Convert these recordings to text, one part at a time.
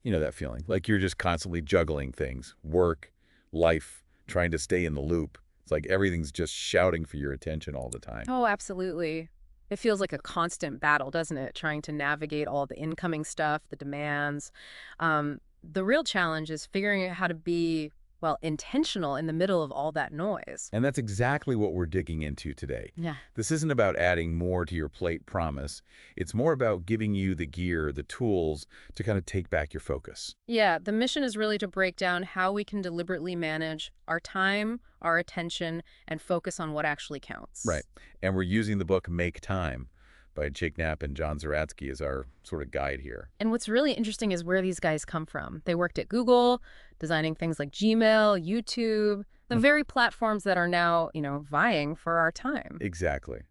You know that feeling, like you're just constantly juggling things, work, life, trying to stay in the loop. It's like everything's just shouting for your attention all the time. Oh, absolutely. It feels like a constant battle, doesn't it? Trying to navigate all the incoming stuff, the demands. The real challenge is figuring out how to be, well, intentional in the middle of all that noise. And that's exactly what we're digging into today. Yeah. This isn't about adding more to your plate promise. It's more about giving you the gear, the tools to kind of take back your focus. Yeah, the mission is really to break down how we can deliberately manage our time, our attention, and focus on what actually counts. Right. And we're using the book Make Time by Knapp and John Zeratsky as our sort of guide here. And what's really interesting is where these guys come from. They worked at Google, designing things like Gmail, YouTube, the very platforms that are now, vying for our time. Exactly.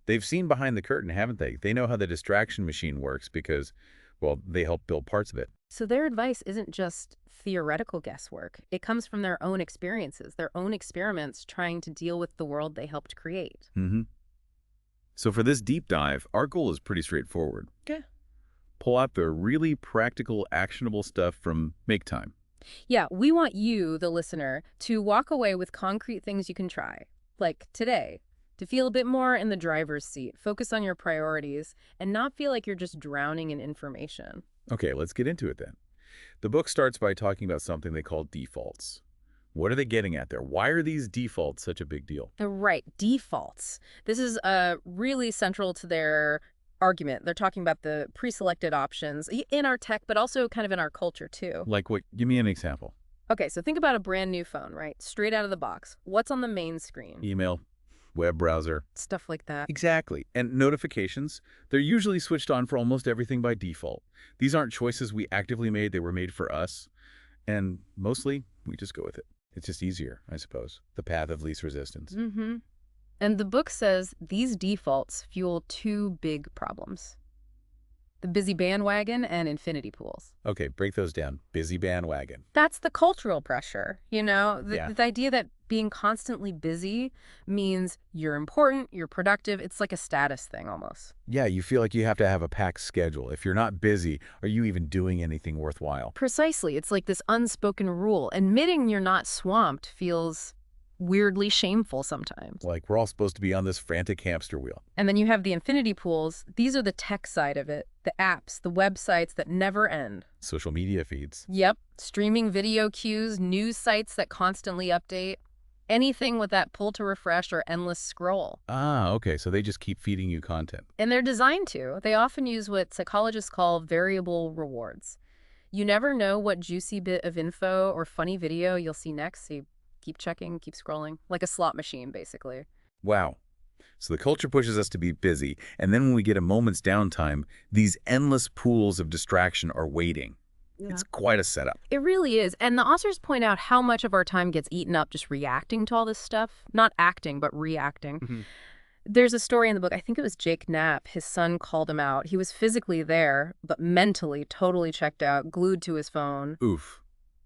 They've seen behind the curtain, haven't they? They know how the distraction machine works because, well, they help build parts of it. So their advice isn't just theoretical guesswork. It comes from their own experiences, their own experiments trying to deal with the world they helped create. So for this deep dive, our goal is pretty straightforward. Okay. Pull out the really practical, actionable stuff from Make Time. Yeah, we want you, the listener, to walk away with concrete things you can try. Like today, to feel a bit more in the driver's seat, focus on your priorities, and not feel like you're just drowning in information. Okay, let's get into it then. The book starts by talking about something they call defaults. What are they getting at there? Why are these defaults such a big deal? Right, defaults. This is really central to their argument. They're talking about the pre-selected options in our tech, but also kind of in our culture too. Like what? Give me an example. Okay, so think about a brand new phone, right? Straight out of the box. What's on the main screen? Email, web browser. Stuff like that. Exactly. And notifications, they're usually switched on for almost everything by default. These aren't choices we actively made, they were made for us. And mostly, we just go with it. It's just easier, I suppose. The path of least resistance. Mm-hmm. And the book says these defaults fuel two big problems: the busy bandwagon and infinity pools. Okay, break those down. Busy bandwagon. That's the cultural pressure, Yeah. the idea that being constantly busy means you're important, you're productive. It's like a status thing almost. Yeah, you feel like you have to have a packed schedule. If you're not busy, are you even doing anything worthwhile? Precisely. It's like this unspoken rule. Admitting you're not swamped feels weirdly shameful sometimes. Like we're all supposed to be on this frantic hamster wheel. And then you have the infinity pools. These are the tech side of it, the apps, the websites that never end. Social media feeds. Yep, streaming video queues, news sites that constantly update. Anything with that pull to refresh or endless scroll. Ah, okay, so they just keep feeding you content. And they're designed to. They often use what psychologists call variable rewards. You never know what juicy bit of info or funny video you'll see next, so you keep checking, keep scrolling, like a slot machine, basically. Wow. So the culture pushes us to be busy, and then when we get a moment's downtime, these endless pools of distraction are waiting. Yeah. It's quite a setup. It really is. And the authors point out how much of our time gets eaten up just reacting to all this stuff. Not acting, but reacting. There's a story in the book, I think it was Jake Knapp. His son called him out. He was physically there, but mentally totally checked out, glued to his phone. Oof.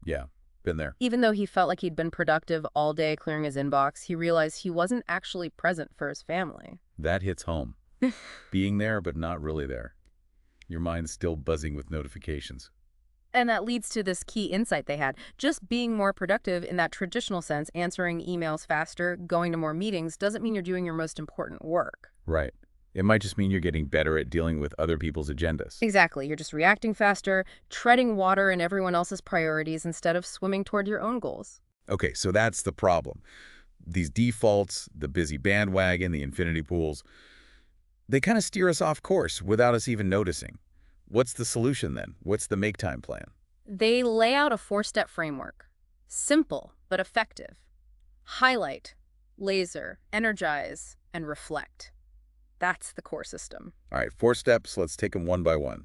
Yeah, been there. Even though he felt like he'd been productive all day clearing his inbox, he realized he wasn't actually present for his family. That hits home. Being there, but not really there. Your mind's still buzzing with notifications. And that leads to this key insight they had. Just being more productive in that traditional sense, answering emails faster, going to more meetings, doesn't mean you're doing your most important work. Right. It might just mean you're getting better at dealing with other people's agendas. Exactly. You're just reacting faster, treading water in everyone else's priorities instead of swimming toward your own goals. Okay, so that's the problem. These defaults, the busy bandwagon, the infinity pools, they kind of steer us off course without us even noticing. What's the solution then? What's the make time plan? They lay out a 4-step framework. Simple, but effective. Highlight, laser, energize, and reflect. That's the core system. All right, 4 steps. Let's take them one by one.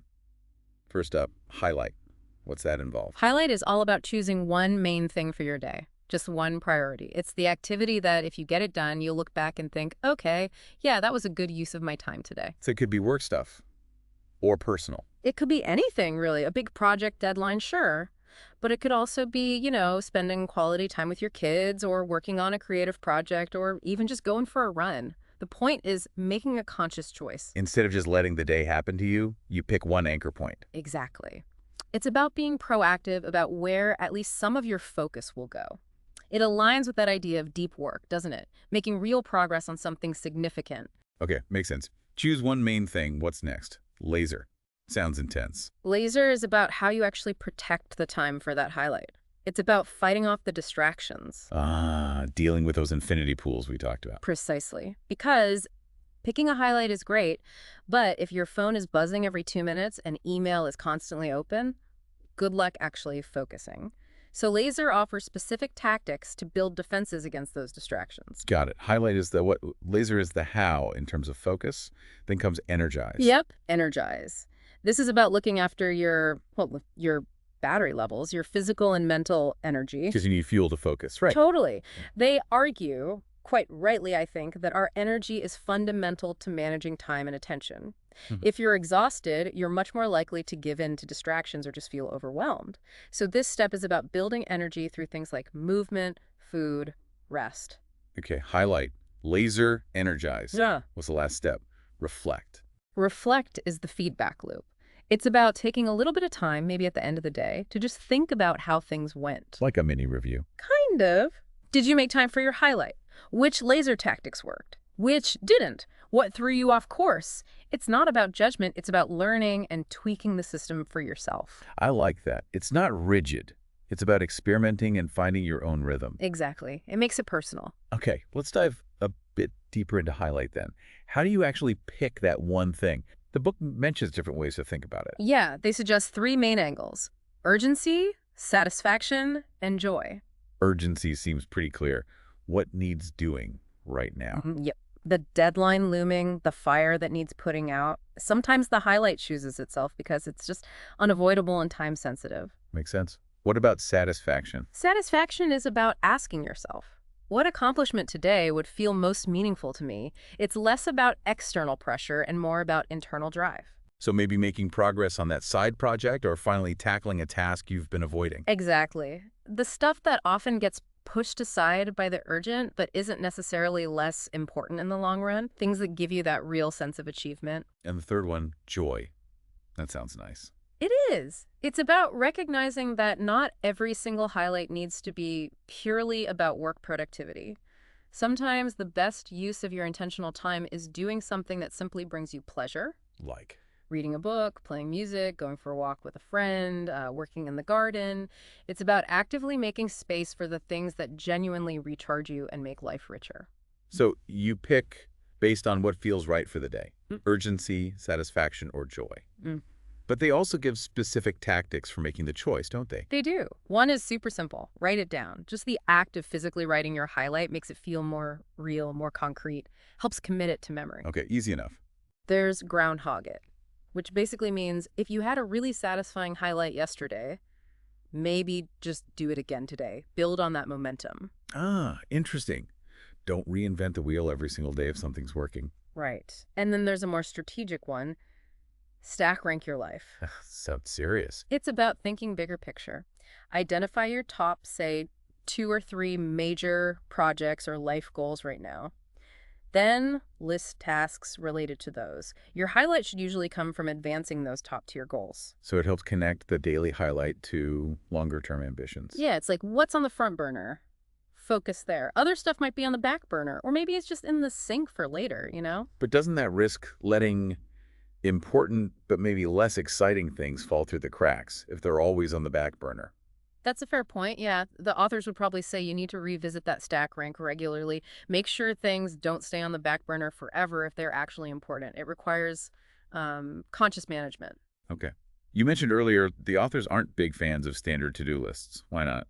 First up, highlight. What's that involve? Highlight is all about choosing one main thing for your day. Just one priority. It's the activity that if you get it done, you'll look back and think, okay, yeah, that was a good use of my time today. So it could be work stuff or personal. It could be anything, really. A big project deadline, sure. But it could also be, spending quality time with your kids or working on a creative project or even just going for a run. The point is making a conscious choice. Instead of just letting the day happen to you, you pick one anchor point. Exactly. It's about being proactive about where at least some of your focus will go. It aligns with that idea of deep work, doesn't it? Making real progress on something significant. Okay, makes sense. Choose one main thing. What's next? Laser. Sounds intense. Laser is about how you actually protect the time for that highlight. It's about fighting off the distractions. Ah, dealing with those infinity pools we talked about. Precisely. Because picking a highlight is great, but if your phone is buzzing every 2 minutes and email is constantly open, good luck actually focusing. So Laser offers specific tactics to build defenses against those distractions. Got it. Highlight is the what, laser is the how in terms of focus. Then comes energize. Yep, energize. This is about looking after your battery levels, your physical and mental energy. Because you need fuel to focus, right? Totally. They argue, quite rightly, I think, that our energy is fundamental to managing time and attention. If you're exhausted, you're much more likely to give in to distractions or just feel overwhelmed. So this step is about building energy through things like movement, food, rest. Okay, highlight. Laser, energize. Yeah. What's the last step? Reflect. Reflect is the feedback loop. It's about taking a little bit of time, maybe at the end of the day, to just think about how things went. Like a mini review. Kind of. Did you make time for your highlight? Which laser tactics worked? Which didn't? What threw you off course? It's not about judgment, it's about learning and tweaking the system for yourself. I like that. It's not rigid. It's about experimenting and finding your own rhythm. Exactly. It makes it personal. Okay, let's dive a bit deeper into highlight then. How do you actually pick that one thing? The book mentions different ways to think about it. Yeah, they suggest 3 main angles: urgency, satisfaction, and joy. Urgency seems pretty clear. What needs doing right now? Yep. The deadline looming, the fire that needs putting out. Sometimes the highlight chooses itself because it's just unavoidable and time sensitive. Makes sense. What about satisfaction? Satisfaction is about asking yourself, what accomplishment today would feel most meaningful to me? It's less about external pressure and more about internal drive. So maybe making progress on that side project or finally tackling a task you've been avoiding. Exactly. The stuff that often gets pushed aside by the urgent but isn't necessarily less important in the long run. Things that give you that real sense of achievement. And the third one, joy. That sounds nice. It is. It's about recognizing that not every single highlight needs to be purely about work productivity. Sometimes the best use of your intentional time is doing something that simply brings you pleasure. Like? Reading a book, playing music, going for a walk with a friend, working in the garden. It's about actively making space for the things that genuinely recharge you and make life richer. So you pick based on what feels right for the day. Urgency, satisfaction, or joy. But they also give specific tactics for making the choice, don't they? They do. One is super simple. Write it down. Just the act of physically writing your highlight makes it feel more real, more concrete, helps commit it to memory. Okay, easy enough. There's groundhog it, which basically means if you had a really satisfying highlight yesterday, maybe just do it again today. Build on that momentum. Ah, interesting. Don't reinvent the wheel every single day if something's working. Right. And then there's a more strategic one. Stack rank your life. Sounds serious. It's about thinking bigger picture. Identify your top, say, 2 or 3 major projects or life goals right now. Then list tasks related to those. Your highlight should usually come from advancing those top-tier goals. So it helps connect the daily highlight to longer-term ambitions. Yeah, it's like, what's on the front burner? Focus there. Other stuff might be on the back burner, or maybe it's just in the sink for later, you know? But doesn't that risk letting important but maybe less exciting things fall through the cracks if they're always on the back burner? That's a fair point, yeah. The authors would probably say you need to revisit that stack rank regularly. Make sure things don't stay on the back burner forever if they're actually important. It requires conscious management. Okay. You mentioned earlier the authors aren't big fans of standard to-do lists. Why not?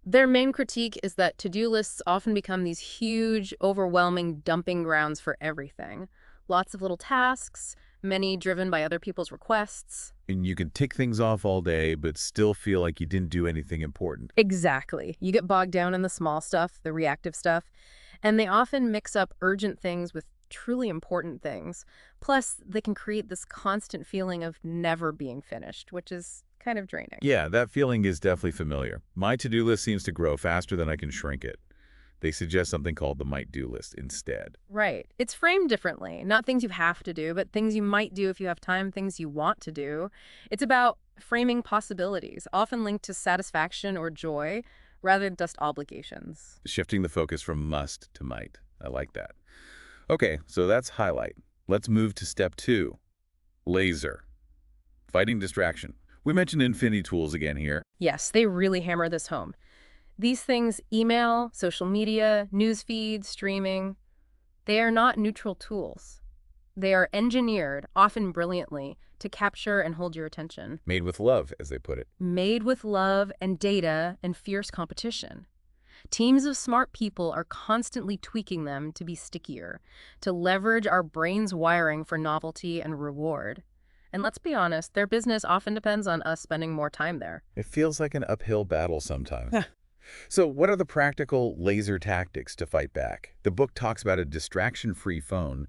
Their main critique is that to-do lists often become these huge, overwhelming dumping grounds for everything. Lots of little tasks, many driven by other people's requests. And you can tick things off all day, but still feel like you didn't do anything important. Exactly. You get bogged down in the small stuff, the reactive stuff, and they often mix up urgent things with truly important things. Plus, they can create this constant feeling of never being finished, which is kind of draining. Yeah, that feeling is definitely familiar. My to-do list seems to grow faster than I can shrink it. They suggest something called the might-do list instead. Right. It's framed differently. Not things you have to do, but things you might do if you have time, things you want to do. It's about framing possibilities, often linked to satisfaction or joy, rather than just obligations. Shifting the focus from must to might. I like that. Okay, so that's highlight. Let's move to step 2. Laser. Fighting distraction. We mentioned infinity tools again here. Yes, they really hammer this home. These things, email, social media, news feeds, streaming, they are not neutral tools. They are engineered, often brilliantly, to capture and hold your attention. Made with love, as they put it. Made with love and data and fierce competition. Teams of smart people are constantly tweaking them to be stickier, to leverage our brain's wiring for novelty and reward. And let's be honest, their business often depends on us spending more time there. It feels like an uphill battle sometimes. So what are the practical laser tactics to fight back? The book talks about a distraction-free phone.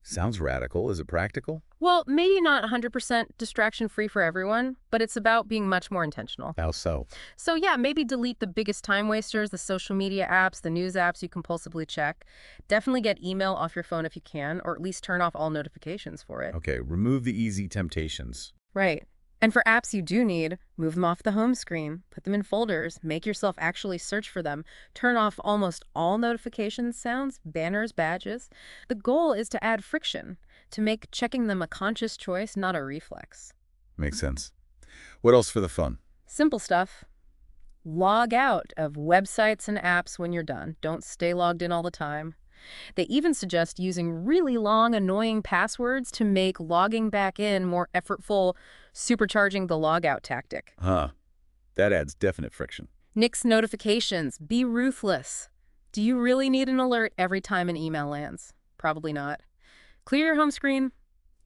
Sounds radical. Is it practical? Well, maybe not 100% distraction-free for everyone, but it's about being much more intentional. How so? So yeah, maybe delete the biggest time wasters, the social media apps, the news apps you compulsively check. Definitely get email off your phone if you can, or at least turn off all notifications for it. Okay, remove the easy temptations. Right. And for apps you do need, move them off the home screen, put them in folders, make yourself actually search for them, turn off almost all notification sounds, banners, badges. The goal is to add friction, to make checking them a conscious choice, not a reflex. Makes sense. What else for the fun? Simple stuff. Log out of websites and apps when you're done. Don't stay logged in all the time. They even suggest using really long, annoying passwords to make logging back in more effortful, supercharging the logout tactic. Huh. That adds definite friction. Nix notifications. Be ruthless. Do you really need an alert every time an email lands? Probably not. Clear your home screen.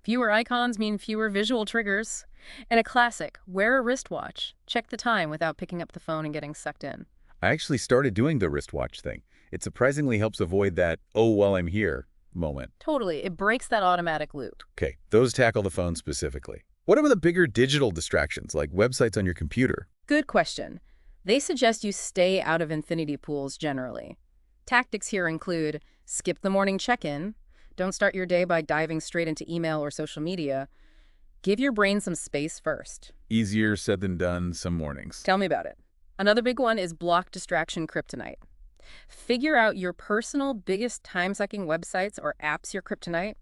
Fewer icons mean fewer visual triggers. And a classic, wear a wristwatch. Check the time without picking up the phone and getting sucked in. I actually started doing the wristwatch thing. It surprisingly helps avoid that, oh, while I'm here moment. Totally. It breaks that automatic loop. Okay, those tackle the phone specifically. What about the bigger digital distractions, like websites on your computer? Good question. They suggest you stay out of infinity pools generally. Tactics here include skip the morning check-in, don't start your day by diving straight into email or social media, give your brain some space first. Easier said than done some mornings. Tell me about it. Another big one is block distraction kryptonite. Figure out your personal biggest time-sucking websites or apps your kryptonite,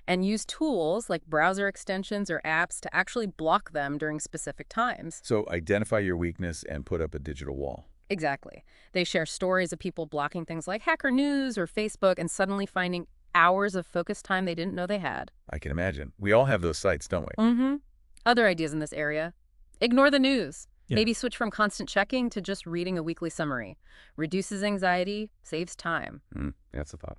and use tools like browser extensions or apps to actually block them during specific times. So identify your weakness and put up a digital wall. Exactly. They share stories of people blocking things like Hacker News or Facebook and suddenly finding hours of focus time they didn't know they had. I can imagine. We all have those sites, don't we? Mm-hmm. Other ideas in this area. Ignore the news. Yeah. Maybe switch from constant checking to just reading a weekly summary. Reduces anxiety, saves time. That's a thought.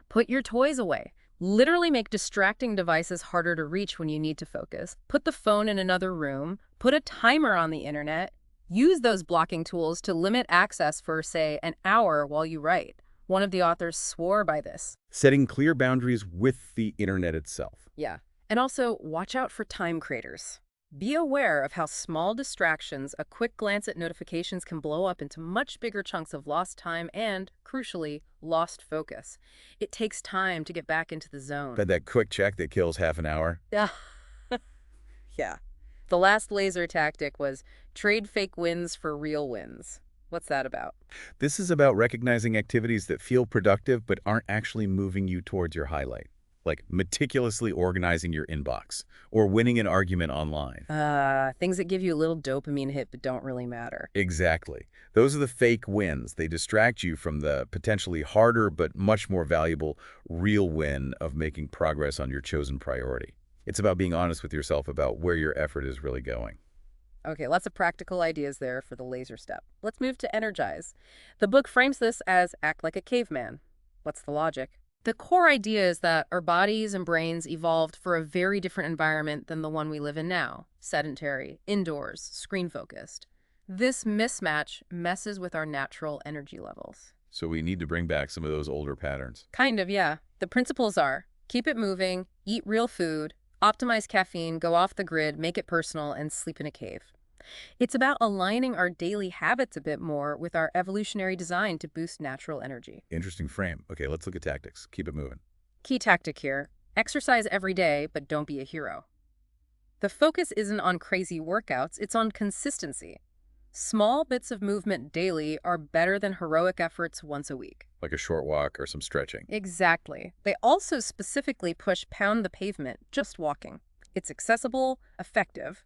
Put your toys away. Literally make distracting devices harder to reach when you need to focus. Put the phone in another room. Put a timer on the internet. Use those blocking tools to limit access for, say, an hour while you write. One of the authors swore by this. Setting clear boundaries with the internet itself. Yeah. And also, watch out for time craters. Be aware of how small distractions, a quick glance at notifications can blow up into much bigger chunks of lost time and, crucially, lost focus. It takes time to get back into the zone. But that quick check that kills half an hour. Yeah. Yeah. The last laser tactic was trade fake wins for real wins. What's that about? This is about recognizing activities that feel productive but aren't actually moving you towards your highlight. Like meticulously organizing your inbox or winning an argument online. Things that give you a little dopamine hit but don't really matter. Exactly. Those are the fake wins. They distract you from the potentially harder but much more valuable real win of making progress on your chosen priority. It's about being honest with yourself about where your effort is really going. Okay, lots of practical ideas there for the laser step. Let's move to energize. The book frames this as act like a caveman. What's the logic? The core idea is that our bodies and brains evolved for a very different environment than the one we live in now. Sedentary, indoors, screen-focused. This mismatch messes with our natural energy levels. So we need to bring back some of those older patterns. Kind of, yeah. The principles are keep it moving, eat real food, optimize caffeine, go off the grid, make it personal, and sleep in a cave. It's about aligning our daily habits a bit more with our evolutionary design to boost natural energy. Interesting frame. Okay, let's look at tactics. Keep it moving. Key tactic here: exercise every day, but don't be a hero. The focus isn't on crazy workouts, it's on consistency. Small bits of movement daily are better than heroic efforts once a week. Like a short walk or some stretching. Exactly. They also specifically push pound the pavement, just walking. It's accessible, effective.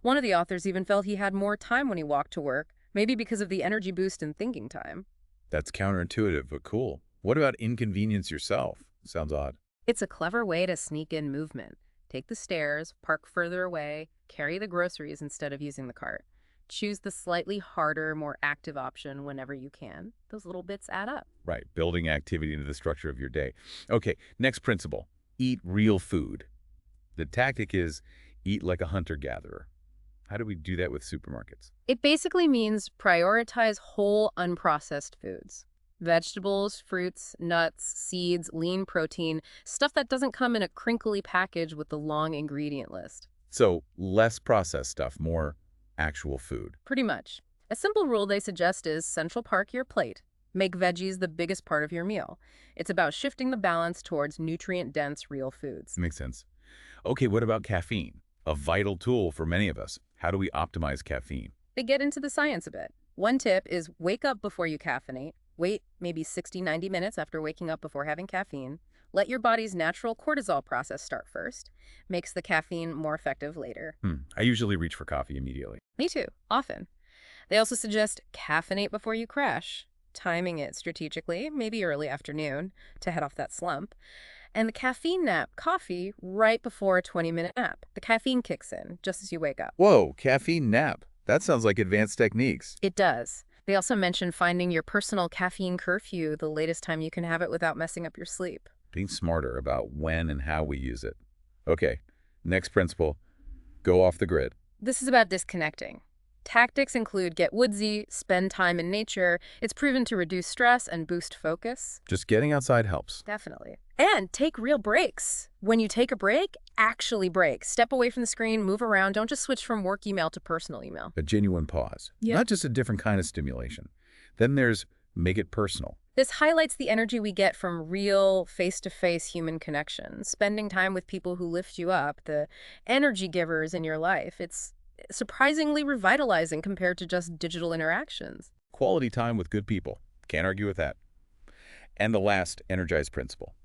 One of the authors even felt he had more time when he walked to work, maybe because of the energy boost in thinking time. That's counterintuitive, but cool. What about inconvenience yourself? Sounds odd. It's a clever way to sneak in movement. Take the stairs, park further away, carry the groceries instead of using the cart. Choose the slightly harder, more active option whenever you can. Those little bits add up. Right, building activity into the structure of your day. Okay, next principle. Eat real food. The tactic is eat like a hunter-gatherer. How do we do that with supermarkets? It basically means prioritize whole, unprocessed foods. Vegetables, fruits, nuts, seeds, lean protein, stuff that doesn't come in a crinkly package with the long ingredient list. So, less processed stuff, more actual food. Pretty much. A simple rule they suggest is central park your plate. Make veggies the biggest part of your meal. It's about shifting the balance towards nutrient-dense real foods. Makes sense. Okay, what about caffeine? A vital tool for many of us. How do we optimize caffeine? They get into the science a bit. One tip is wake up before you caffeinate. Wait maybe 60-90 minutes after waking up before having caffeine. Let your body's natural cortisol process start first. Makes the caffeine more effective later. I usually reach for coffee immediately. Me too, often. They also suggest caffeinate before you crash, timing it strategically, maybe early afternoon, to head off that slump. And the caffeine nap, coffee, right before a 20-minute nap. The caffeine kicks in just as you wake up. Whoa, caffeine nap. That sounds like advanced techniques. It does. They also mention finding your personal caffeine curfew, the latest time you can have it without messing up your sleep. Being smarter about when and how we use it. Okay, next principle, go off the grid. This is about disconnecting. Tactics include get woodsy, spend time in nature. It's proven to reduce stress and boost focus. Just getting outside helps. Definitely. And take real breaks. When you take a break, actually break. Step away from the screen, move around. Don't just switch from work email to personal email. A genuine pause. Yeah. Not just a different kind of stimulation. Then there's make it personal. This highlights the energy we get from real, face-to-face human connection. Spending time with people who lift you up, the energy givers in your life. It's surprisingly revitalizing compared to just digital interactions. Quality time with good people. Can't argue with that. And the last energized principle.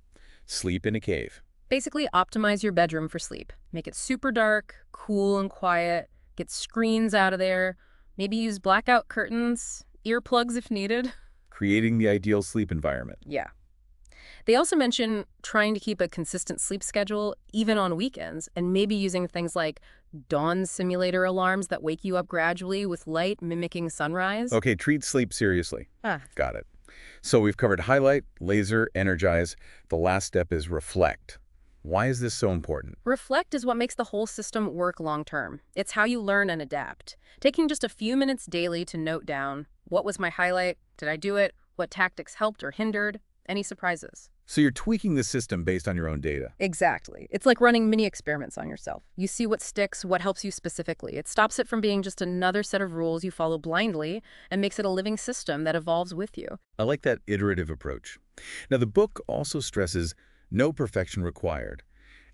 Sleep in a cave. Basically, optimize your bedroom for sleep. Make it super dark, cool and quiet. Get screens out of there. Maybe use blackout curtains, earplugs if needed. Creating the ideal sleep environment. Yeah. They also mention trying to keep a consistent sleep schedule, even on weekends, and maybe using things like dawn simulator alarms that wake you up gradually with light mimicking sunrise. Okay, treat sleep seriously. Ah. Got it. So we've covered highlight, laser, energize. The last step is reflect. Why is this so important? Reflect is what makes the whole system work long-term. It's how you learn and adapt. Taking just a few minutes daily to note down, what was my highlight? Did I do it? What tactics helped or hindered? Any surprises? So you're tweaking the system based on your own data. Exactly. It's like running mini experiments on yourself. You see what sticks, what helps you specifically. It stops it from being just another set of rules you follow blindly and makes it a living system that evolves with you. I like that iterative approach. Now, the book also stresses no perfection required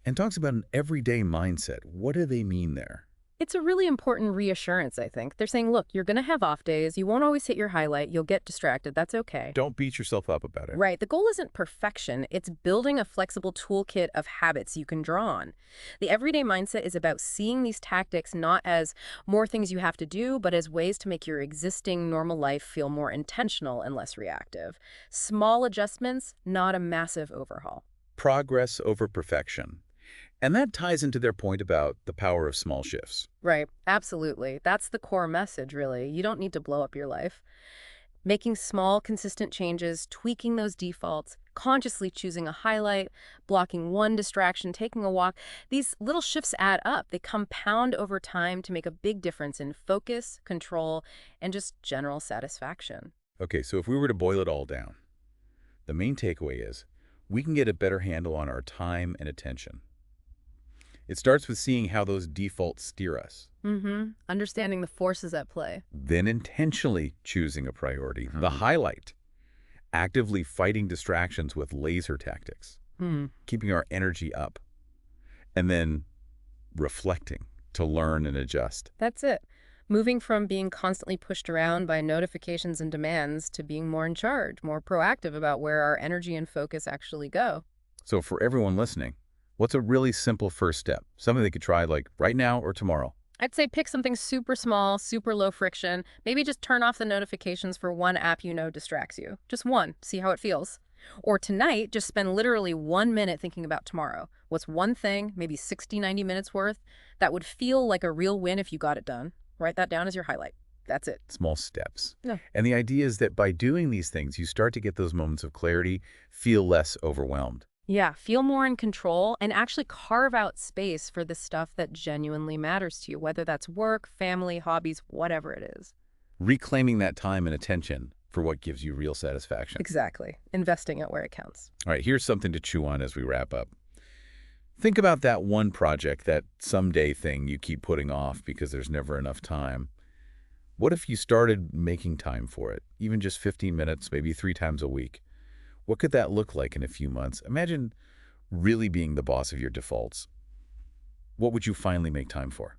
and talks about an everyday mindset. What do they mean there? It's a really important reassurance, I think. They're saying, look, you're going to have off days. You won't always hit your highlight. You'll get distracted. That's okay. Don't beat yourself up about it. Right. The goal isn't perfection. It's building a flexible toolkit of habits you can draw on. The everyday mindset is about seeing these tactics not as more things you have to do, but as ways to make your existing normal life feel more intentional and less reactive. Small adjustments, not a massive overhaul. Progress over perfection. And that ties into their point about the power of small shifts. Right. Absolutely. That's the core message, really. You don't need to blow up your life. Making small, consistent changes, tweaking those defaults, consciously choosing a highlight, blocking one distraction, taking a walk, these little shifts add up. They compound over time to make a big difference in focus, control, and just general satisfaction. Okay, so if we were to boil it all down, the main takeaway is we can get a better handle on our time and attention. It starts with seeing how those defaults steer us. Understanding the forces at play. Then intentionally choosing a priority, the highlight. Actively fighting distractions with laser tactics. Keeping our energy up. And then reflecting to learn and adjust. That's it. Moving from being constantly pushed around by notifications and demands to being more in charge, more proactive about where our energy and focus actually go. So for everyone listening, what's a really simple first step? Something they could try like right now or tomorrow? I'd say pick something super small, super low friction. Maybe just turn off the notifications for one app you know distracts you. Just one. See how it feels. Or tonight, just spend literally 1 minute thinking about tomorrow. What's one thing, maybe 60, 90 minutes worth, that would feel like a real win if you got it done? Write that down as your highlight. That's it. Small steps. Yeah. And the idea is that by doing these things, you start to get those moments of clarity, feel less overwhelmed. Yeah, feel more in control and actually carve out space for the stuff that genuinely matters to you, whether that's work, family, hobbies, whatever it is. Reclaiming that time and attention for what gives you real satisfaction. Exactly. Investing it where it counts. All right, here's something to chew on as we wrap up. Think about that one project, that someday thing you keep putting off because there's never enough time. What if you started making time for it, even just 15 minutes, maybe 3 times a week? What could that look like in a few months? Imagine really being the boss of your defaults. What would you finally make time for?